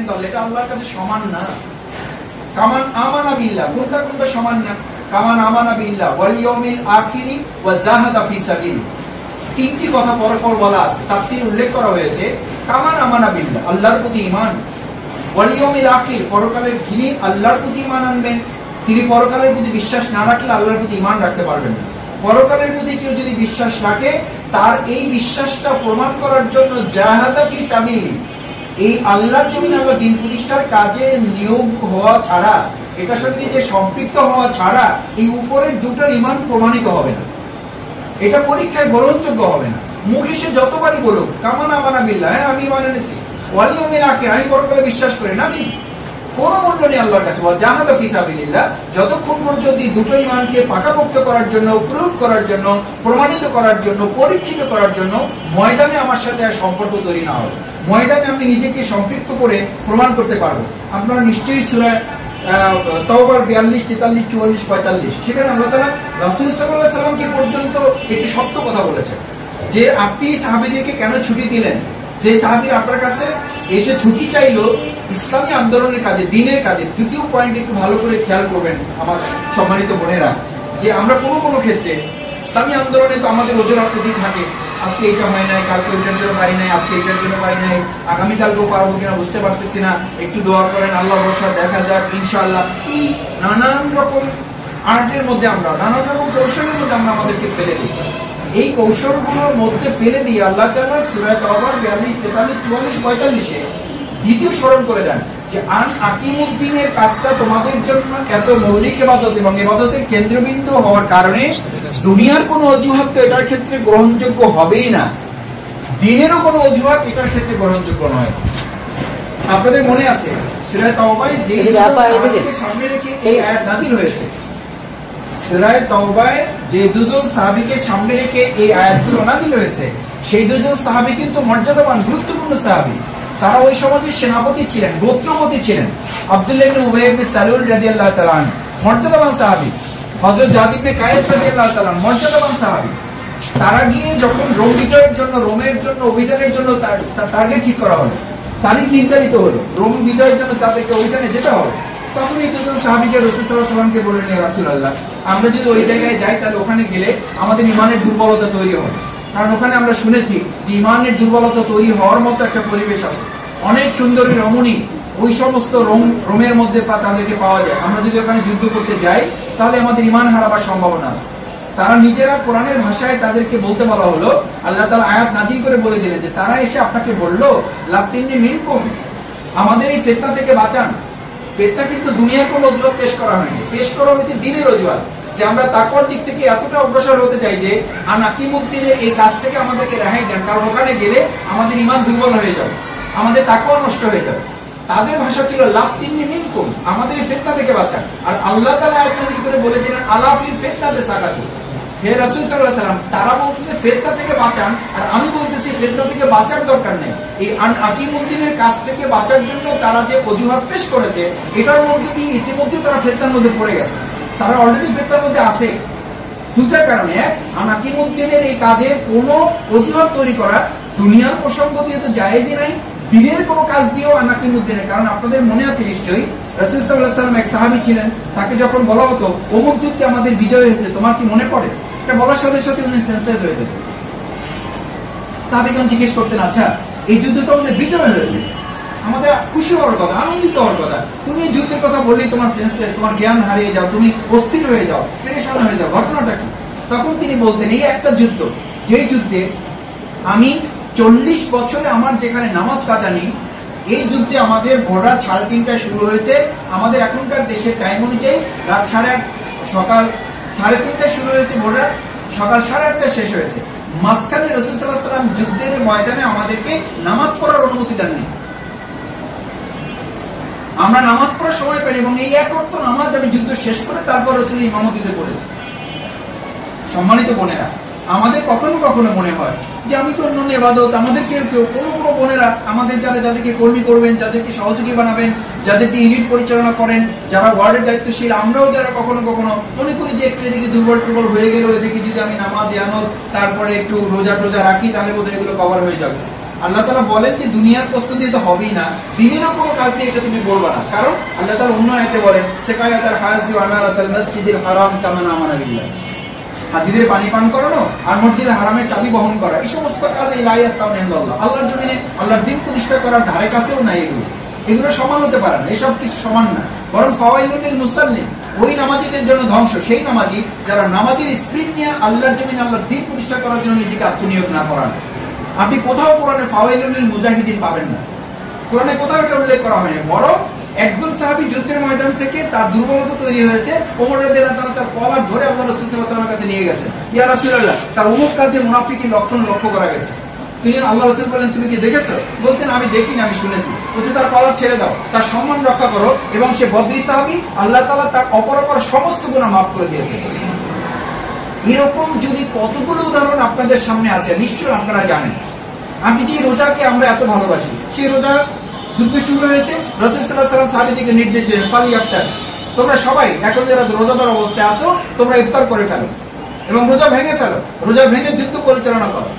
ইনদাল্লাহ, এটা আল্লাহর কাছে সমান না। কামান আমানা বিল্লাহ, কোনটা কোনটা সমান না? কামান আমানা বিল্লাহ ওয়াল ইয়াউমিল আখিরি ওয়া জাহাদা ফি সাবিলি, তিনটি কথা পরপর বলা আছে, তাফসীর উল্লেখ করা হয়েছে। কামান আমানা বিল্লাহ, আল্লাহর প্রতি ঈমান, ওয়াল ইয়াউমিল আখির, পরকালের, যিনি আল্লাহর প্রতি ঈমান আনবেন তিনি পরকালের প্রতি বিশ্বাস না রাখলে আল্লাহর প্রতি ঈমান রাখতে পারবেন না। পরকালের প্রতি কেউ যদি বিশ্বাস রাখে তার এই বিশ্বাসটা প্রমাণ করার জন্য জাহাদা ফি সাবিলি, এই আল্লাহর জমিনে আল্লাহ দিন প্রতিষ্ঠার কাজে নিয়োগ হওয়া ছাড়া, এটার সাথে যে সম্পৃক্ত হওয়া ছাড়া এই উপরের দুটো ঈমান প্রমাণিত হবে না, এটা পরীক্ষায় গ্রহণযোগ্য হবে না। মুখে সে যতবারই বলুক কামান আমানা বিল্লাহ, হ্যাঁ আমি ঈমান এনেছি, ওয়াল ইয়াউমিল আখির, আমি পরকালে বিশ্বাস করি না, কোন মূল্য নেই আল্লাহর কাছে। জাহাদা ফি সাবিলিল্লাহ, যতক্ষণ পর্যন্ত দুটো ঈমানকে পাকাপোক্ত করার জন্য, প্রুভ করার জন্য, প্রমাণিত করার জন্য, পরীক্ষিত করার জন্য ময়দানে আমার সাথে আর সম্পর্ক তৈরি না হবে, ময়দানে আমি নিজেকে সম্পৃক্ত করে প্রমাণ করতে পারবো। আপনারা নিশ্চয়ই সূরা তাওবার 42, 43, 44, 45 সেখানে আল্লাহ তাআলা রাসূল সাল্লাল্লাহু আলাইহি সাল্লামকে পর্যন্ত একটি সত্য কথা বলেছেন যে আপনি সাহাবীদেরকে কেন ছুটি দিলেন। যে সাহাবীরা আপনার কাছে এসে ছুটি চাইলো ইসলামী আন্দোলনের কাজে, দিনের কাজে। দ্বিতীয় পয়েন্ট একটু ভালো করে খেয়াল করবেন আমার সম্মানিত বোনেরা, যে আমরা কোনো ক্ষেত্রে ইসলামী আন্দোলনে তো আমাদের অজুহাত থাকে, আজকে এটা হয় নাই, কালকে ওইটার জন্য পারি নাই, আজকে এটার জন্য পারি নাই, আগামীকালকেও পারবো কিনা বুঝতে পারতেছি না, একটু দোয়া করেন, আল্লাহ ভরসা, দেখা যাক ইনশাআল্লাহ। এই নানান রকম আর্টের মধ্যে আমরা, নানান রকম কৌশলের মধ্যে আমরা আমাদেরকে ফেলে দিই। এই কৌশলগুলোর মধ্যে ফেলে দিয়ে আল্লাহ তাআলা সূরা তাওবার 42, 43, 44, 45 দ্বিতীয় স্মরণ করে দেন যে আন আকিমুদ্দিনের কাজটা তোমাদের জন্য এত মৌলিক ইবাদত এবং ইবাদতের কেন্দ্রবিন্দু হওয়ার কারণে দুনিয়ার কোনো অজুহাত তো এটার ক্ষেত্রে গ্রহণযোগ্য হবেই না, দিনেরও কোনো অজুহাত এটার ক্ষেত্রে গ্রহণযোগ্য নয়। আপনাদের মনে আছে সূরা তাওবায় যে সামনে রেখে এই আয়াত নাযিল হয়েছে, সূরা তাওবায় যে দুজন সাহাবীকে সামনে রেখে এই আয়াতগুলো নাযিল হয়েছে, সেই দুজন সাহাবী কিন্তু মর্যাদাবান, গুরুত্বপূর্ণ সাহাবী। তারা ওই সমাজের সেনাপতি ছিলেন, গোত্রপতি ছিলেন। আব্দুল্লাহ ইবনে উবাই ইবনে সালুল রাদিয়াল্লাহু তাআলা আনহু মর্যাদাবান সাহাবী, হযরত যায়েদ ইবনে কায়েস রাদিয়াল্লাহু তাআলা মর্যাদাবান সাহাবী। তারা গিয়ে যখন রোম বিজয়ের জন্য, রোমের জন্য অভিযানের জন্য টার্গেট ঠিক করা হলো, তারিখ নির্ধারিত হলো, রোম বিজয়ের জন্য তাদেরকে অভিযানে যেতে হবে, তখন এই দুজন সাহাবীকে রাসূল সাল্লাল্লাহু আলাইহি ওয়াসাল্লামকে বললেন, ইয়া রাসূলুল্লাহ, আমরা যদি ওই জায়গায় যাই তাহলে ওখানে গেলে আমাদের ঈমানের দুর্বলতা তৈরি হবে, কারণ ওখানে আমরা শুনেছি যে ঈমানের দুর্বলতা তৈরি হওয়ার মতো একটা পরিবেশ আছে, অনেক সুন্দরী রমণী ওই সমস্ত রোমের মধ্যে তাদেরকে পাওয়া যায়, আমরা যদি ওখানে যুদ্ধ করতে যাই তাহলে আমাদের ঈমান হারাবার সম্ভাবনা আছে। তারা নিজেরা কোরআনের ভাষায় তাদেরকে বলতে বলা হলো, আল্লাহ তাআলা আয়াত নাযিল করে বলে দিলেন যে তারা এসে আপনাকে বললো লাফতিন্নি মিনকুম, আমাদের এই ফিতনা থেকে বাঁচান। ফিতনা কিন্তু দুনিয়ার কোনো অজুহাত পেশ করা হয়নি, পেশ করা হয়েছে দ্বীনের অজুহাত, যে আমরা তাকওয়ার দিক থেকে এতটা অগ্রসর হতে চাই যে আনাকিমুদ্দিনের এই কাজ থেকে আমাদেরকে রেহাই দেন, কারণ ওখানে গেলে আমাদের ঈমান দুর্বল হয়ে যাবে, আমাদের তাকওয়া নষ্ট হয়ে যাবে। তাদের ভাষা ছিল লাফতিন্নি মিনকুম, আমাদের ফিতনা থেকে বাঁচান। আর আল্লাহ তাআলা আয়াত নাযিল করে বলে দিলেন আলা ফিল ফিতনাতি সাকাতু, হে রাসূল সাল্লাল্লাহু আলাইহি ওয়াসাল্লাম, তারা বলতেছে ফিতনা থেকে বাঁচান, আর আমি বলতেছি ফিতনা থেকে বাঁচার দরকার নেই। এই আকিমুদ্দিনের কাছ থেকে বাঁচার জন্য তারা যে অজুহাত পেশ করেছে, এটার মধ্যে দিয়ে ইতিমধ্যে তারা ফিতনার মধ্যে পড়ে গেছে, তারা অলরেডি ফিতনার মধ্যে আছে। দুটার কারণে, আকিমুদ্দিনের এই কাজে কোনো অজুহাত তৈরি করা দুনিয়ার প্রসঙ্গ দিয়ে তো জায়েজই নাই, দিনের কোনো কাজ দিয়েও আনাকিমুদ্দিনের। কারণ আপনাদের মনে আছে নিশ্চয়ই রাসূল সাল্লাল্লাহু আলাইহি ওয়াসাল্লাম এক সাহাবী ছিলেন, তাকে যখন বলা হতো অমুক যুদ্ধে আমাদের বিজয় হয়েছে, তোমার কি মনে পড়ে? এটা বলার সাথে সাথে উনি সেন্সলেস হয়ে যেতেন। সাহাবীগণ জিজ্ঞেস করতেন, আচ্ছা এই যুদ্ধে তো আমাদের বিজয় হয়েছে, আমাদের খুশি হওয়ার কথা, আনন্দিত হওয়ার কথা, তুমি যুদ্ধের কথা বললেই তোমার সেন্সলেস, তোমার জ্ঞান হারিয়ে যাও, তুমি অস্থির হয়ে যাও, পেরেশান হয়ে যাও, ঘটনাটা কি? তখন তিনি বলতেন, এই একটা যুদ্ধ, যে যুদ্ধে আমি 40 বছরে আমার যেখানে নামাজ কাজা নেই, এই যুদ্ধে আমাদের ভোর রাত 3:30টায় শুরু হয়েছে, আমাদের এখনকার দেশের টাইম অনুযায়ী রাত 8:30, সকাল 3:30টায় শুরু হয়েছে, ভোর রাত সকাল 8:30টায় শেষ হয়েছে। মাঝখানে রাসূল সাল্লাল্লাহু আলাইহি ওয়াসাল্লাম যুদ্ধের ময়দানে আমাদেরকে নামাজ পড়ার অনুমতি দেননি, আমরা নামাজ পড়ার সময় পাইনি, এবং এই এক ওয়াক্ত নামাজ আমি যুদ্ধ শেষ করে তারপর রাসূল ইমামতিতে পড়েছি। সম্মানিত বোনেরা, আমাদের কখনো কখনো মনে হয় যে আমি তো অন্য ইবাদত, আমাদের কেউ কোনো বোনেরা আমাদের যাদেরকে কর্মী করবেন, যাদেরকে সহযোগী বানাবেন, যাদেরকে ইউনিট পরিচালনা করেন, যারা ওয়ার্ডের দায়িত্বশীল, আমরাও যারা কখনো কখনো মনে করি যে একটু এদিকে দুর্বল হয়ে গেল, এদিকে যদি আমি নামাজ ইয়ানত তারপরে একটু রোজা টোজা রাখি তাহলে বোধহয় এগুলো কভার হয়ে যাবে। আল্লাহ তাআলা বলেন যে দুনিয়ার প্রস্তুতি তো হবেই না, দিনেরও কোনো কাজ দিয়ে এটা তুমি বলবা না, কারণ আল্লাহ তাআলা অন্য আয়াতে বলেন সিকায়াতুল হাজি ওয়া আমারাতুল মসজিদিল হারাম কামান আমানা বিল্লাহ, হাজিদের পানি পান করানো আর মসজিদে হারামের চাবি বহন করা, এই সমস্ত কাজ এই লা ইয়াস্তাউনা ইনদাল্লাহ, আল্লাহর জমিনে আল্লাহর দিন প্রতিষ্ঠা করার ধারে কাছেও নাই। এগুলো সমান হতে পারে না, এসব কিছু সমান না, বরং ফাওয়াইলুল লিল মুসাল্লিন, ওই নামাজীদের জন্য ধ্বংস, সেই নামাজী যারা নামাজের স্পিরিট নিয়ে আল্লাহর জমিনে আল্লাহর দিন প্রতিষ্ঠা করার জন্য নিজেকে আত্মনিয়োগ না করান। আপনি কোথাও কোরআনে ফাওয়াইলুল লিল মুজাহিদিন পাবেন না, কোরআনে কোথাও এটা উল্লেখ করা হয়নি, বরং একজন সাহাবী যুদ্ধের ময়দান থেকে তার দুর্বলতা তৈরি হয়েছে, ওমর রাদিয়াল্লাহু তাআলা তার কলার ধরে আল্লাহ রাসূল সাল্লাল্লাহু আলাইহি ওয়াসাল্লামের কাছে নিয়ে গেছেন, ইয়া রাসূলুল্লাহ তার অমুক কাজে মুনাফিকের লক্ষণ লক্ষ্য করা গেছে। তিনি আল্লাহ রাসূল বলেন তুমি কি দেখেছো? বলছেন আমি দেখিনি, আমি শুনেছি। বলছে তার কলার ছেড়ে দাও, তার সম্মান রক্ষা করো, এবং সে বদরি সাহাবী, আল্লাহ তাআলা তার অপরাপর সমস্ত গুনাহ মাফ করে দিয়েছে। এরকম যদি কতগুলো উদাহরণ আপনাদের সামনে আছে, নিশ্চয়ই আপনারা জানেন। আমি যে রোজাকে আমরা এত ভালোবাসি, সেই রোজা যুদ্ধ শুরু হয়েছে, রাসূল সাল্লাল্লাহু আলাইহি ওয়াসাল্লাম সাহাবীদেরকে নির্দেশ দিলেন ফালি ইফতার, তোমরা সবাই এখন যারা রোজাদার অবস্থায় আছো তোমরা ইফতার করে ফেলো এবং রোজা ভেঙে ফেলো, রোজা ভেঙে যুদ্ধ পরিচালনা করো।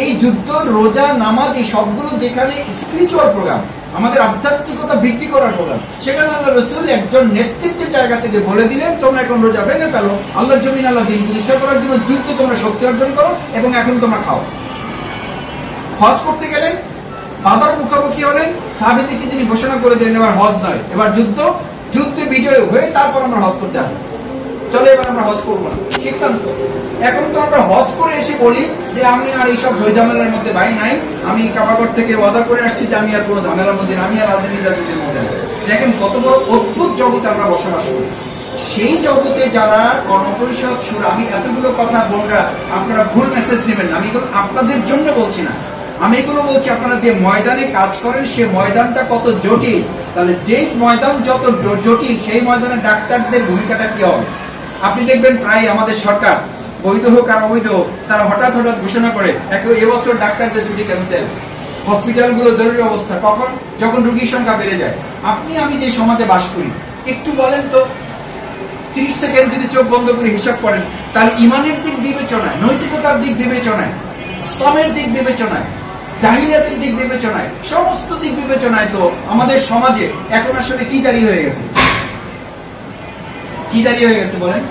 এই যুদ্ধ, রোজা, নামাজ, এই সবগুলো যেখানে স্পিরিচুয়াল প্রোগ্রাম, আমাদের আধ্যাত্মিকতা বৃদ্ধি করার প্রোগ্রাম, সেখানে আল্লাহ রাসূল একজন নেতৃত্বের জায়গা থেকে বলে দিলেন তোমরা এখন রোজা ভেঙে ফেলো, আল্লাহর জমিন আল্লাহর দিন প্রতিষ্ঠা করার জন্য যুদ্ধ, তোমরা শক্তি অর্জন করো এবং এখন তোমরা খাও। হজ করতে গেলেন, বাধার মুখোমুখি হলেন, সাহাবীদেরকে তিনি ঘোষণা করে দিলেন এবার হজ নয়, এবার যুদ্ধ, যুদ্ধে বিজয় হয়ে তারপর আমরা হজ করতে আসবো, চলো এবার আমরা হজ করবো না, সিদ্ধান্ত। এখন তো আমরা হজ করে এসে বলি যে আমি আর এইসব ঝামেলার মধ্যে ভাই নাই, আমি কাবাগর থেকে ওয়াদা করে আসছি যে আমি আর কোনো ঝামেলার মধ্যে, আমি আর রাজনীতির মধ্যে নাই। দেখেন কত বড় অদ্ভুত জগতে আমরা বসবাস করি। সেই জগতে যারা গণপরিষদ শুরু, আমি এতগুলো কথা বোনরা আপনারা ভুল মেসেজ নেবেন না, আমি এগুলো আপনাদের জন্য বলছি না, আমি এগুলো বলছি আপনারা যে ময়দানে কাজ করেন সে ময়দানটা কত জটিল, তাহলে যেই ময়দান যত জটিল সেই ময়দানে ডাক্তারদের ভূমিকাটা কি হবে। আপনি দেখবেন প্রায় আমাদের সরকার, বৈধ হোক আর অবৈধ হোক, তারা হঠাৎ হঠাৎ ঘোষণা করে এবছর ডাক্তারদের ছুটি ক্যান্সেল, হসপিটালগুলো জরুরি অবস্থা, কখন? যখন রোগীর সংখ্যা বেড়ে যায়। আপনি আমি যে সমাজে বাস করি, একটু বলেন তো 30 সেকেন্ড যদি চোখ বন্ধ করে হিসাব করেন, তাহলে ইমানের দিক বিবেচনায়, নৈতিকতার দিক বিবেচনায়, ইসলামের দিক বিবেচনায়, জাহিলিয়াতের দিক বিবেচনায়, সমস্ত দিক বিবেচনায় তো আমাদের সমাজে এখন আসলে কি জারি হয়ে গেছে? কি জারি হয়ে গেছে বলেন?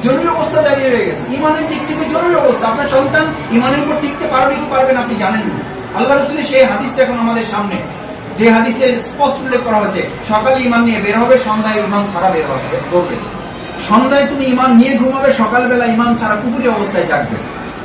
জরুরি অবস্থা জারি হয়ে গেছে। ইমানের দিক থেকে জরুরি অবস্থা। আপনার সন্তান ইমানের উপর টিকতে পারবে কি পারবেন আপনি জানেন না। আল্লাহ রাসূলের সেই হাদিসটা এখন আমাদের সামনে, যে হাদিসে স্পষ্ট উল্লেখ করা হয়েছে সকালে ইমান নিয়ে বের হবে, সন্ধ্যায় ইমান ছাড়া বের হবে, বলবে সন্ধ্যায় তুমি ইমান নিয়ে ঘুমাবে, সকালবেলা ইমান ছাড়া কুফরি অবস্থায় জাগবে।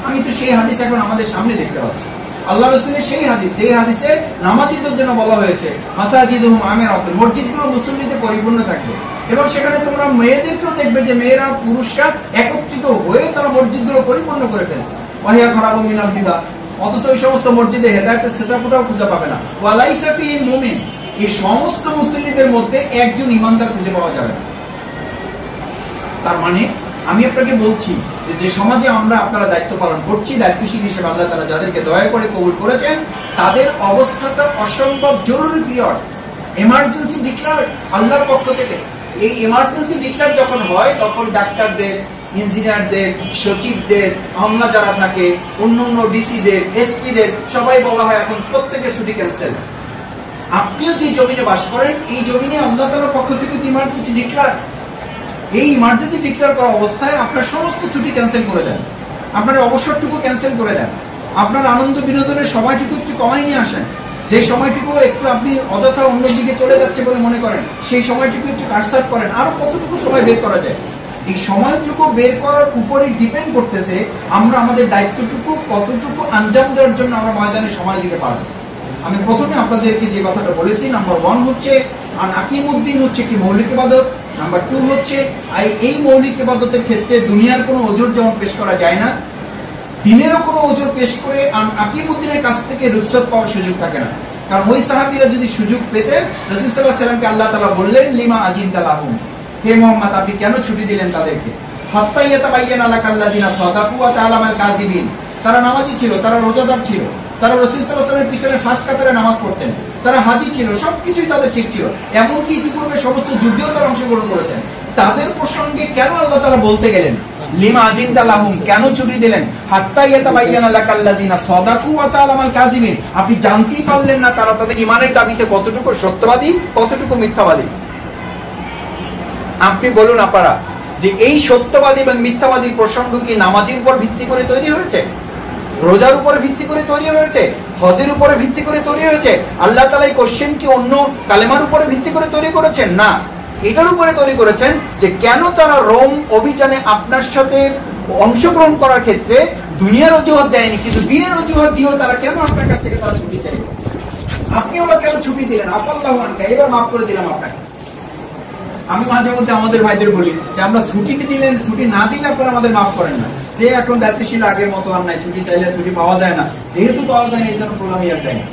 আমি তো সেই হাদিস এখন আমাদের সামনে দেখতে পাচ্ছি। আল্লাহ রাসূলের সেই হাদিস, যে হাদিসে নামাজীদের জন্য বলা হয়েছে মাসাজিদুহুম আমিরাতুন, মসজিদগুলো মুসল্লিতে পরিপূর্ণ থাকবে, এবং সেখানে তোমরা মেয়েদেরকেও দেখবে যে মেয়েরা পুরুষরা একত্রিত হয়ে তারা মসজিদগুলো পরিপূর্ণ করে ফেলছে। ওয়াহিয়া খারাবু মিনাল বিদা, অথচ ওই সমস্ত মসজিদে হেদায়েতের সেটাফোটাও খুঁজে পাবে না। ওয়ালাইসা ফিহিল মুমিন, এই সমস্ত মুসল্লিদের মধ্যে একজন ইমানদার খুঁজে পাওয়া যাবে না। তার মানে আমি আপনাকে বলছি যে সমাজে আমরা আপনারা দায়িত্ব পালন করছি, দায়িত্বশীল হিসেবে আল্লাহ তাআলা যাদেরকে দয়া করে কবুল করেছেন, তাদের অবস্থাটা অসম্ভব জরুরি পিরিয়ড, এমার্জেন্সি ডিক্লেয়ার আল্লাহর পক্ষ থেকে। এই এমার্জেন্সি ডিক্লেয়ার যখন হয়, তখন ডাক্তারদের, ইঞ্জিনিয়ারদের, সচিবদের, আমলা যারা থাকে, অন্য ডিসিদের, এসপিদের সবাই বলা হয় এখন প্রত্যেকের ছুটি ক্যান্সেল। আপনিও যে জমিনে বাস করেন, এই জমিনে আল্লাহ তাআলার পক্ষ থেকে ইমার্জেন্সি ডিক্লেয়ার। এই ইমার্জেন্সি ডিক্লেয়ার করা অবস্থায় আপনার সমস্ত ছুটি ক্যান্সেল করে দেন, আপনার অবসরটুকু ক্যান্সেল করে দেন, আপনার আনন্দ বিনোদনের সময়টুকু একটু কমাই নিয়ে আসেন। যে সময়টুকু একটু আপনি অযথা অন্যদিকে চলে যাচ্ছে বলে মনে করেন, সেই সময়টুকু একটু কাটছাট করেন। আরো কতটুকু সময় বের করা যায়, এই সময়টুকু বের করার উপরে ডিপেন্ড করতেছে আমরা আমাদের দায়িত্বটুকু কতটুকু আঞ্জাম দেওয়ার জন্য আমরা ময়দানে সময় দিতে পারবো। আমি প্রথমে আপনাদেরকে যে কথাটা বলেছি, নাম্বার 1 হচ্ছে আকিমুদ্দিন হচ্ছে কি মৌলিক ইবাদত, নাম্বার 2 হচ্ছে এই মৌলিক ইবাদতের ক্ষেত্রে দুনিয়ার কোনো ওজর যেমন পেশ করা যায় না, দিনেরও কোনো ওজর পেশ করে আকিমুদ্দিনের কাছ থেকে রুখসত পাওয়ার সুযোগ থাকে না। কারণ ওই সাহাবীরা যদি সুযোগ পেতেন, রাসূল সাল্লাল্লাহু আলাইহি ওয়াসাল্লামকে আল্লাহ তাআলা বললেন লিমা আজিনতা লাহুম, হে মুহাম্মদ আপনি কেন ছুটি দিলেন তাদেরকে? হাত্তা ইয়াতাবায়্যানা লাকাল্লাযিনা সাদাকু ওয়া তাআলামাল কাযিবিন, তারা নামাজি ছিল, তারা রোজাদার ছিল, তারা রাসূল সাল্লাল্লাহু আলাইহি ওয়াসাল্লামের পিছনে ফার্স্ট কাতারে নামাজ পড়তেন, তারা হাজী ছিল, সবকিছুই তাদের ঠিক ছিল, এমনকি ইতিপূর্বে সমস্ত যুদ্ধেও তারা অংশগ্রহণ করেছেন। তাদের প্রসঙ্গে কেন আল্লাহ তাআলা বলতে গেলেন লিমা আজিনতা লাহুম, কেন ছুটি দিলেন? হাত্তা ইয়াতাবায়্যানা লাকাল্লাযিনা সাদাকু ওয়া তা'লামাল কাযিবিন, আপনি জানতেই পারলেন না তারা তাদের ঈমানের দাবিতে কতটুকু সত্যবাদী কতটুকু মিথ্যাবাদী। আপনি বলুন আপনারা যে এই সত্যবাদী এবং মিথ্যাবাদীর প্রসঙ্গ কি নামাজের উপর ভিত্তি করে তৈরি হয়েছে, রোজার উপরে ভিত্তি করে তৈরি হয়েছে, হজের উপরে ভিত্তি করে তৈরি হয়েছে? আল্লাহ তাআলা এই কোশ্চেন কি অন্য কালেমার উপরে ভিত্তি করে তৈরি করেছেন? না, এটার উপরে তৈরি করেছেন যে কেন তারা রোম অভিযানে আপনার সাথে অংশগ্রহণ করার ক্ষেত্রে দুনিয়ার অজুহাত দেয়নি, কিন্তু দিনের অজুহাত দিয়েও তারা কেন আপনার কাছ থেকে তারা ছুটি চাইল? আপনি ওরা কেন ছুটি দিলেন? আফাল্লাহু আনকা, এবার মাফ করে দিলাম আপনাকে। আমি মাঝে মধ্যে আমাদের ভাইদের বলি যে আমরা ছুটিটি দিলেন, ছুটি না দিলে আপনারা আমাদের মাফ করেন না, যে এখন দায়িত্বশীল আগের মতো আর নাই, ছুটি চাইলে ছুটি পাওয়া যায় না, যেহেতু পাওয়া যায় না এই জন্য প্রোগ্রামই আর যায় না।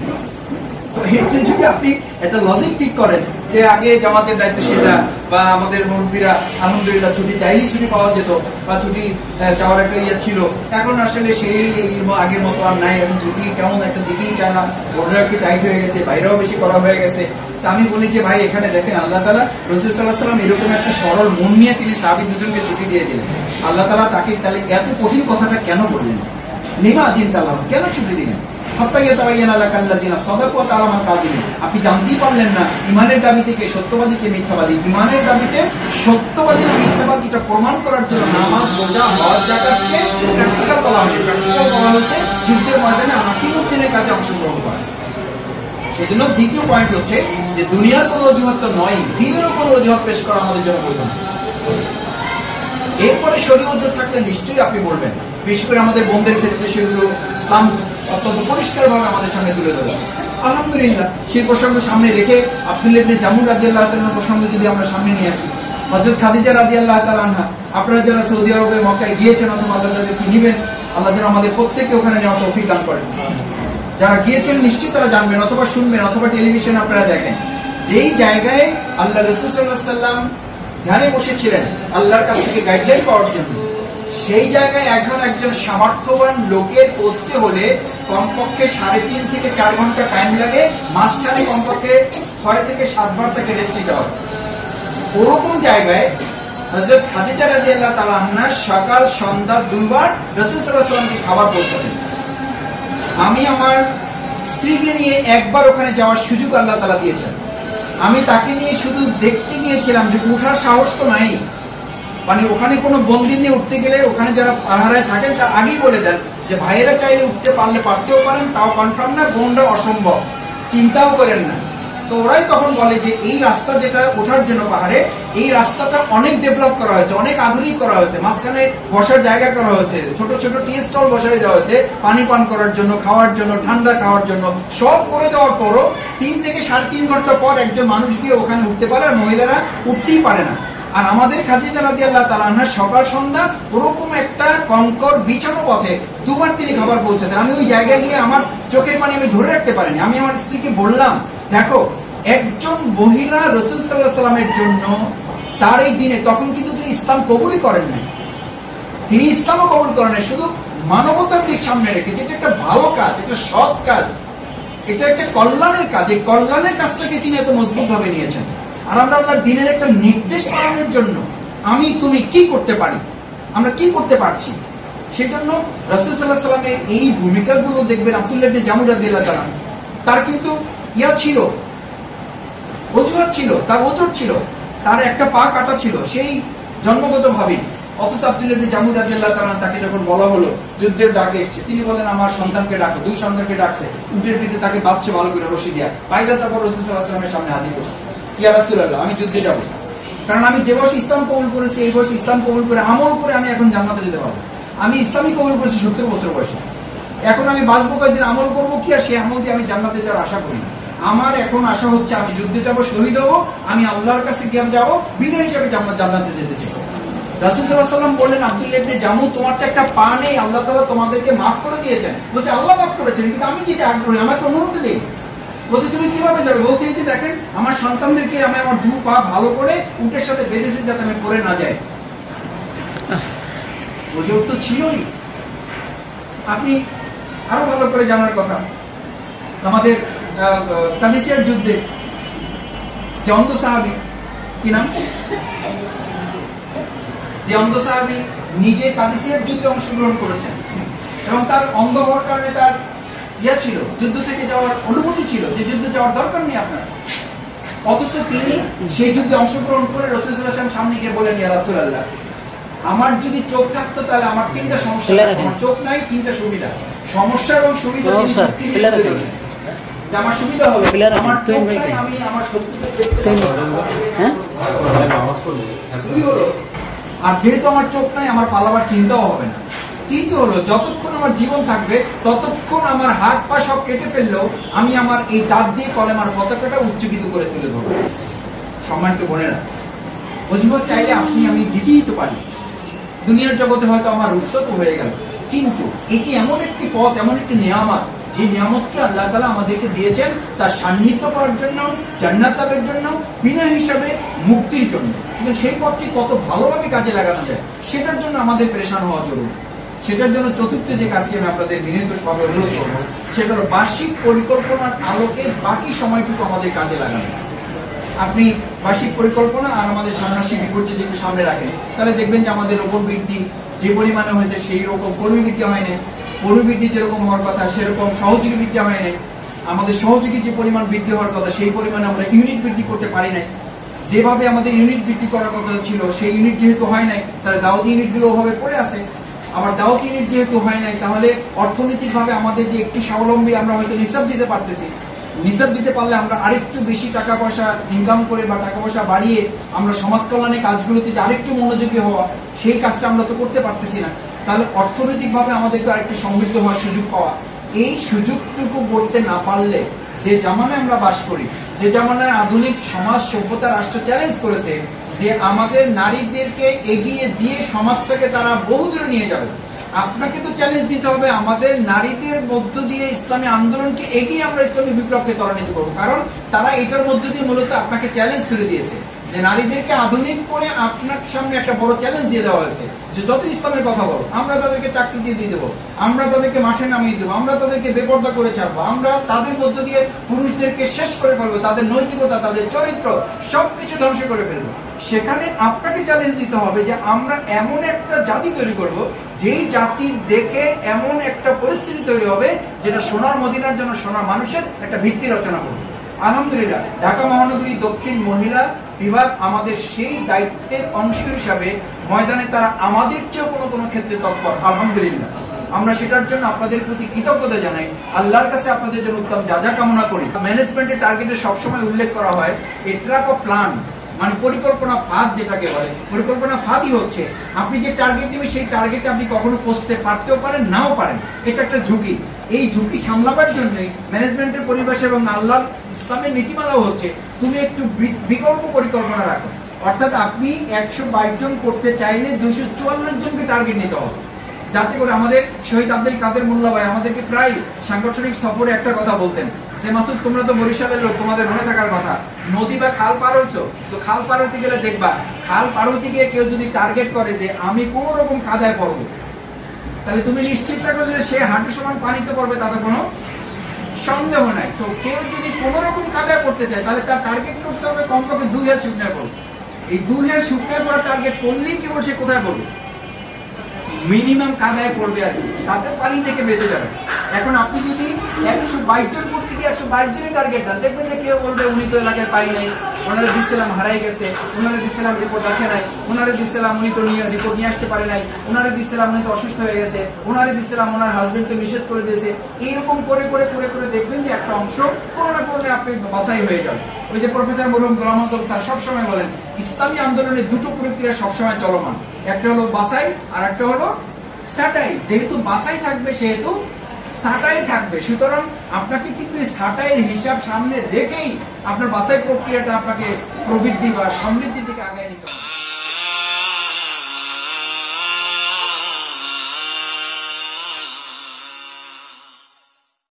তো যদি আপনি একটা লজিক ঠিক করেন যে আগে জামাতের দায়িত্বশীলরা বা আমাদের মুরব্বীরা আলহামদুলিল্লাহ ছুটি চাইলেই ছুটি পাওয়া যেত বা ছুটি চাওয়ার একটা ইয়ে ছিল, এখন আসলে সেই আগের মতো আর নাই, এখন ছুটি কেমন একটা দিতেই চায় না, বর্ডার একটু টাইট হয়ে গেছে, বাইরেও বেশি করা হয়ে গেছে। তা আমি বলি যে ভাই এখানে দেখেন আল্লাহ তাআলা রাসূল সাল্লাল্লাহু আলাইহি ওয়াসাল্লাম এরকম একটা সরল মন নিয়ে তিনি সাহাবী দুজনকে ছুটি দিয়ে দিলেন, আল্লাহ তাআলা তাকে তাহলে এত কঠিন কথাটা কেন বললেন? লিমা আজিনতা লাহুম, কেন ছুটি দিলেন? হাত্তা ইয়াতাবায়্যানা লাকাল্লাযিনা সাদাকু ওয়া তা'লামাল কাযিবিন, আপনি জানতেই পারলেন না ঈমানের দাবিতে কে সত্যবাদী কে মিথ্যাবাদী? ঈমানের দাবিতে সত্যবাদী না মিথ্যাবাদীটা প্রমাণ করার জন্য নামাজ, রোজা, হজ, যাকাতকে প্র্যাকটিক্যাল বলা হয়েছে। প্র্যাকটিক্যাল বলা হয়েছে যুদ্ধের ময়দানে আকিমুদ্দিনের কাজে অংশগ্রহণ করা। সেজন্য দ্বিতীয় পয়েন্ট হচ্ছে যে দুনিয়ার কোনো অজুহাত তো নয়, দিনেরও কোনো অজুহাত পেশ করা আমাদের জন্য বৈধ না। এরপরে শরীয়ত অজুহাত থাকলে নিশ্চয়ই আপনি বলবেন, বিশেষ করে আমাদের বোনদের ক্ষেত্রে সেগুলো ইসলাম অত্যন্ত পরিষ্কারভাবে আমাদের সামনে তুলে ধরে। আলহামদুলিল্লাহ সেই প্রসঙ্গ সামনে রেখে আব্দুল্লাহ ইবনে জামুর রাদিয়াল্লাহু তাআলার প্রসঙ্গ যদি আমরা সামনে নিয়ে আসি, হযরত খাদিজা রাদিয়াল্লাহু তাআলা আনহা, আপনারা যারা সৌদি আরবে মক্কায় গিয়েছেন অথবা আল্লাহ তাদেরকে নিবেন, আল্লাহ যেন আমাদের প্রত্যেককে ওখানে নেওয়ার তৌফিক দান করেন। যারা গিয়েছেন নিশ্চিত তারা জানবেন অথবা শুনবেন অথবা টেলিভিশনে আপনারা দেখেন, যেই জায়গায় আল্লাহ রাসূল সাল্লাল্লাহু আলাইহি ওয়াসাল্লাম ধ্যানে বসেছিলেন আল্লাহর কাছ থেকে গাইডলাইন পাওয়ার জন্য, সেই জায়গায় এখন একজন সামর্থ্যবান লোকের পৌঁছতে হলে কমপক্ষে 3.5 থেকে 4 ঘন্টা টাইম লাগে, মাঝখানে কমপক্ষে 6 থেকে 7 বার তাকে রেস্ট নিতে হবে। ওরকম জায়গায় হযরত খাদিজা রাদিয়াল্লাহু তাআলা আনহা সকাল সন্ধ্যা 2 বার রাসূল সাল্লাল্লাহু আলাইহি ওয়াসাল্লামকে খাবার পৌঁছাতেন। আমি আমার স্ত্রীকে নিয়ে একবার ওখানে যাওয়ার সুযোগ আল্লাহ তাআলা দিয়েছেন। আমি তাকে নিয়ে শুধু দেখতে গিয়েছিলাম যে উঠার সাহস তো নাই, মানে ওখানে কোনো বন্দি নিয়ে উঠতে গেলে ওখানে যারা পাহারায় থাকেন তার আগেই বলে দেন যে ভাইয়েরা চাইলে উঠতে পারলে পারতেও পারেন, তাও কনফার্ম না, বোনরা অসম্ভব, চিন্তাও করেন না। তো ওরাই তখন বলে যে এই রাস্তা যেটা ওঠার জন্য পাহাড়ে, এই রাস্তাটা অনেক ডেভেলপ করা হয়েছে, অনেক আধুনিক করা হয়েছে, মাঝখানে বসার জায়গা করা হয়েছে, ছোট ছোট টি স্টল বসাই দেওয়া হয়েছে পানি পান করার জন্য, খাওয়ার জন্য, ঠান্ডা খাওয়ার জন্য। সব করে দেওয়ার পরও 3 থেকে 3.5 ঘন্টা পর একজন মানুষ গিয়ে ওখানে উঠতে পারে, আর মহিলারা উঠতেই পারে না। আর আমাদের খাদিজা রাদিয়াল্লাহু তাআলা আনহা সকাল সন্ধ্যা ওরকম একটা কঙ্কর বিছানো পথে 2 বার তিনি খাবার পৌঁছাতেন। আমি ওই জায়গায় গিয়ে আমার চোখের পানি আমি ধরে রাখতে পারিনি। আমি আমার স্ত্রীকে বললাম, দেখো একজন মহিলা রাসূল সাল্লাল্লাহু আলাইহি ওয়াসাল্লামের জন্য তার এই দিনে, তখন কিন্তু তিনি ইসলাম কবুলই করেন নাই, তিনি ইসলামও কবুল করেন নাই, শুধু মানবতার দিক সামনে রেখেছে। এটা একটা ভালো কাজ, এটা সৎ কাজ, এটা একটা কল্যাণের কাজ। এই কল্যাণের কাজটাকে তিনি এত মজবুত ভাবে নিয়েছেন। আর আমরা আল্লাহর দ্বীনের একটা নির্দেশ পালনের জন্য আমি তুমি কি করতে পারি, আমরা কি করতে পারছি, সেই জন্য রাসূল সাল্লাল্লাহু আলাইহি ওয়াসাল্লামের এই ভূমিকাগুলো দেখবেন। আব্দুল্লাহ ইবনে জামুর রাদিয়াল্লাহু তাআলা তার কিন্তু ইয়া ছিল, অজুহাত ছিল, তার ওজর ছিল, তার একটা পা কাটা ছিল সেই জন্মগতভাবেই। অথচ আব্দুল্লাহ ইবনে জামুর রাদিয়াল্লাহু তাআলা তাকে যখন বলা হলো যুদ্ধের ডাকে এসেছে, তিনি বলেন আমার সন্তানকে ডাকো। 2 সন্তানকে ডাকছে, উটের পিঠে তাকে বাঁধছে ভালো করে রশি দিয়া, বাইদা তারপর রাসূল সাল্লাল্লাহু আলাইহি ওয়াসাল্লামের সামনে হাজির করছে, ইয়া রাসূলুল্লাহ আমি যুদ্ধে যাব, কারণ আমি যে বয়সে ইসলাম কবুল করেছি, এই বয়সে ইসলাম কবুল করে আমল করে আমি এখন জান্নাতে যেতে পারবো। আমি ইসলামই কবুল করেছি 70 বছর বয়সে, এখন আমি বাঁচবো কয়েকদিন, আমল করবো কি, আর সেই আমল দিয়ে আমি জান্নাতে যাওয়ার আশা করি না। আমার এখন আশা হচ্ছে আমি যুদ্ধে যাব, শহীদ হবো, আমি আল্লাহর কাছে গিয়ে যাবো, বিনা হিসাবে জান্নাতে যেতে চাই। রাসূল সাল্লাল্লাহু আলাইহি ওয়াসাল্লাম বললেন, আব্দুল্লাহ ইবনে জামু তোমার তো একটা পা নেই, আল্লাহ তাআলা তোমাদেরকে মাফ করে দিয়েছেন। বলছে আল্লাহ মাফ করেছেন, কিন্তু আমি যেতে আগ্রহী, আমাকে অনুমতি দিন। বলছে তুমি কিভাবে যাবে? বলছে এই যে দেখেন আমার সন্তানদেরকে আমি আমার 2 পা ভালো করে উটের সাথে বেঁধেছি যাতে আমি পড়ে না যাই। ওজোর তো ছিলই। আপনি আরো ভালো করে জানার কথা, আমাদের কাদিসিয়ার যুদ্ধে যে অন্ধ সাহাবী, কি নাম, যে অন্ধ সাহাবী নিজে কাদিসিয়ার যুদ্ধে অংশগ্রহণ করেছেন এবং তার অন্ধ হওয়ার কারণে তার ছিল যুদ্ধ থেকে যাওয়ার অনুমতি ছিল, যে যুদ্ধে যাওয়ার দরকার নেই আপনার, অথচ তিনি সেই যুদ্ধে অংশগ্রহণ করে রাসূল সাল্লাল্লাহু আলাইহি ওয়াসাল্লাম সামনে গিয়ে বলেন, ইয়া রাসূলুল্লাহ, আমার যদি চোখ থাকতো তাহলে আমার তিনটা সমস্যা, আমার চোখ নাই, তিনটা সুবিধা, সমস্যা এবং সুবিধা যে আমার সুবিধা হবে, আমার চোখ নাই, আমি আমার শত্রুকে দেখতে পাবো, আর যেহেতু আমার চোখ নাই আমার পালাবার চিন্তাও হবে না। তৃতীয় হলো, যতক্ষণ আমার জীবন থাকবে ততক্ষণ আমার হাত পা সব কেটে ফেললেও আমি আমার এই দাঁত দিয়ে কলেমার পতাকাটা উচ্চকিত করে তুলে ধরবো। সম্মানিত বোনেরা, অজিবত চাইলে আপনি আমি দিতেই তো পারি, দুনিয়ার জগতে হয়তো আমার রুখসত হয়ে গেল, কিন্তু এটি এমন একটি পথ, এমন একটি নিয়ামত, যে নিয়ামতকে আল্লাহ তাআলা আমাদেরকে দিয়েছেন তার সান্নিধ্য পাওয়ার জন্য, জান্নাত লাভের জন্য, বিনা হিসাবে মুক্তির জন্য। কিন্তু সেই পথটি কত ভালোভাবে কাজে লাগানো যায় সেটার জন্য আমাদের পেরেশান হওয়া জরুরি। সেটার জন্য চতুর্থ যে কাজটি আমি আপনাদের বিনীতভাবে অনুরোধ করবো, সেটা হলো বার্ষিক পরিকল্পনার আলোকে বাকি সময়টুকু আমাদের কাজে লাগানো। আপনি বার্ষিক পরিকল্পনা আর আমাদের ষান্মাসিক রিপোর্ট যদি একটু সামনে রাখেন, তাহলে দেখবেন যে আমাদের রোপণ বৃদ্ধি যে পরিমাণে হয়েছে সেই রকম কর্মী বৃদ্ধি হয় নাই, কর্মী বৃদ্ধি যেরকম হওয়ার কথা সেরকম সহযোগী বৃদ্ধি হয় নাই, আমাদের সহযোগী যে পরিমাণ বৃদ্ধি হওয়ার কথা সেই পরিমাণে আমরা ইউনিট বৃদ্ধি করতে পারি নাই, যেভাবে আমাদের ইউনিট বৃদ্ধি করার কথা ছিল সেই ইউনিট যেহেতু হয় নাই, তাহলে দাওয়াতি ইউনিটগুলো ওভাবে পড়ে আছে। আবার দাওয়াতি ইউনিট যেহেতু হয় নাই, তাহলে অর্থনৈতিকভাবে আমাদের যে একটু স্বাবলম্বী আমরা হয়তো নিসাব দিতে পারতেছি, নিসাব দিতে পারলে আমরা আরেকটু বেশি টাকা পয়সা ইনকাম করে বা টাকা পয়সা বাড়িয়ে আমরা সমাজ কল্যাণের কাজগুলোতে যে আরেকটু মনোযোগী হওয়া, সেই কাজটা আমরা তো করতে পারতেছি না। তাহলে অর্থনৈতিকভাবে আমাদেরকে আরেকটু সমৃদ্ধ হওয়ার সুযোগ পাওয়া, এই সুযোগটুকু করতে না পারলে, যে জামানায় আমরা বাস করি, যে জামানায় আধুনিক সমাজ সভ্যতা রাষ্ট্র চ্যালেঞ্জ করেছে যে আমাদের নারীদেরকে এগিয়ে দিয়ে সমাজটাকে তারা বহুদূরে নিয়ে যাবে, আপনাকে তো চ্যালেঞ্জ দিতে হবে আমাদের নারীদের মধ্য দিয়ে ইসলামী আন্দোলনকে এগিয়ে আমরা ইসলামী বিপ্লবকে ত্বরান্বিত করবো। কারণ তারা এটার মধ্য দিয়ে মূলত আপনাকে চ্যালেঞ্জ ছুড়ে দিয়েছে যে নারীদেরকে আধুনিক করে আপনার সামনে একটা বড় চ্যালেঞ্জ দিয়ে দেওয়া হয়েছে যে যত ইসলামের কথা বলো, আমরা তাদেরকে চাকরি দিয়ে দেবো, আমরা তাদেরকে মাঠে নামিয়ে দেবো, আমরা তাদেরকে বেপর্দা করে ছাড়বো, আমরা তাদের মধ্য দিয়ে পুরুষদেরকে শেষ করে ফেলবো, তাদের নৈতিকতা, তাদের চরিত্র সবকিছু ধ্বংস করে ফেলবো। সেখানে আপনাকে চ্যালেঞ্জ দিতে হবে যে আমরা এমন একটা জাতি তৈরি করব, যেই জাতির দেখে এমন একটা পরিস্থিতি তৈরি হবে যেটা সোনার মদিনার জন্য সোনার মানুষের একটা ভিত্তি রচনা করবে। আলহামদুলিল্লাহ, ঢাকা মহানগরী দক্ষিণ মহিলা বিভাগ আমাদের সেই দায়িত্বের অংশ হিসাবে ময়দানে তারা আমাদের চেয়েও কোনো ক্ষেত্রে তৎপর। আলহামদুলিল্লাহ, আমরা সেটার জন্য আপনাদের প্রতি কৃতজ্ঞতা জানাই, আল্লাহর কাছে আপনাদের জন্য উত্তম যা কামনা করি। ম্যানেজমেন্টের টার্গেটে সবসময় উল্লেখ করা হয় এ ট্র্যাপ অফ প্ল্যান, মানে পরিকল্পনা ফাঁদ যেটাকে বলে। পরিকল্পনা ফাঁদই হচ্ছে আপনি যে টার্গেট নেবেন সেই টার্গেটে আপনি কখনো পৌঁছতে পারতেও পারেন, নাও পারেন, এটা একটা ঝুঁকি। এই ঝুঁকি সামলাবার জন্যই ম্যানেজমেন্টের পরিবেশ এবং আল্লাহর ইসলামের নীতিমালাও হচ্ছে তুমি একটু বিকল্প পরিকল্পনা রাখো। অর্থাৎ আপনি 122 জন করতে চাইলে 244 জনকে টার্গেট নিতে হবে, যাতে করে আমাদের শহীদ আব্দুল কাদের মোল্লা ভাই আমাদেরকে প্রায় সাংগঠনিক সফরে একটা কথা বলতেন যে মাসুদ, তোমরা তো বরিশালের লোক, তোমাদের মনে থাকার কথা, নদী বা খাল পার হইছো, তো খাল পার হইতে গেলে দেখবা খাল পার হইতে গিয়ে কেউ যদি টার্গেট করে যে আমি কোন রকম কাদায় পড়বো, তাহলে তুমি নিশ্চিত থাকো যে সে হাঁটু সমান পানিতে পড়বে, তাতে কোনো সন্দেহ নাই। তো কেউ যদি কোন রকম কাদায় পড়তে চায় তাহলে তার টার্গেট করতে হবে কমপক্ষে 2 হাজার শুকনায় পড়বে। এই 2 হাজার শুকনায় পড়া টার্গেট করলেই কেবল সে কোথায় পড়বে, মিনিমাম কাদায় পড়বে, আর তাতে পানি থেকে বেঁচে যাবে। এখন আপনি যদি 122 জন করতে গিয়ে 122 জনের টার্গেট দেন, দেখবেন যে কেউ বলবে উনি তো এলাকায় পাই নাই, ওনারা দিচ্ছিলাম হারাই গেছে, ওনারা দিচ্ছিলাম রিপোর্ট রাখে নাই, ওনারা দিচ্ছিলাম উনি তো রিপোর্ট নিয়ে আসতে পারে নাই, ওনারা দিচ্ছিলাম উনি তো অসুস্থ হয়ে গেছে, ওনারা দিচ্ছিলাম ওনার হাজবেন্ড তো নিষেধ করে দিয়েছে। এইরকম করে করে করে করে দেখবেন যে একটা অংশ কোনো না কোনো আপনি বাছাই হয়ে যাবে। ওই যে প্রফেসর মরহুম গোলাম আজম স্যার সবসময় বলেন ইসলামী আন্দোলনে দুটো প্রক্রিয়া সবসময় চলমান, একটা হলো বাছাই আর একটা হলো ছাঁটাই। যেহেতু বাছাই থাকবে সেহেতু ছাঁটাই থাকবে, সুতরাং আপনাকে কিন্তু এই ছাঁটাইয়ের হিসাব সামনে রেখেই আপনার বাছাই প্রক্রিয়াটা আপনাকে প্রবৃদ্ধি বা সমৃদ্ধির দিকে আগায় নিতে হবে।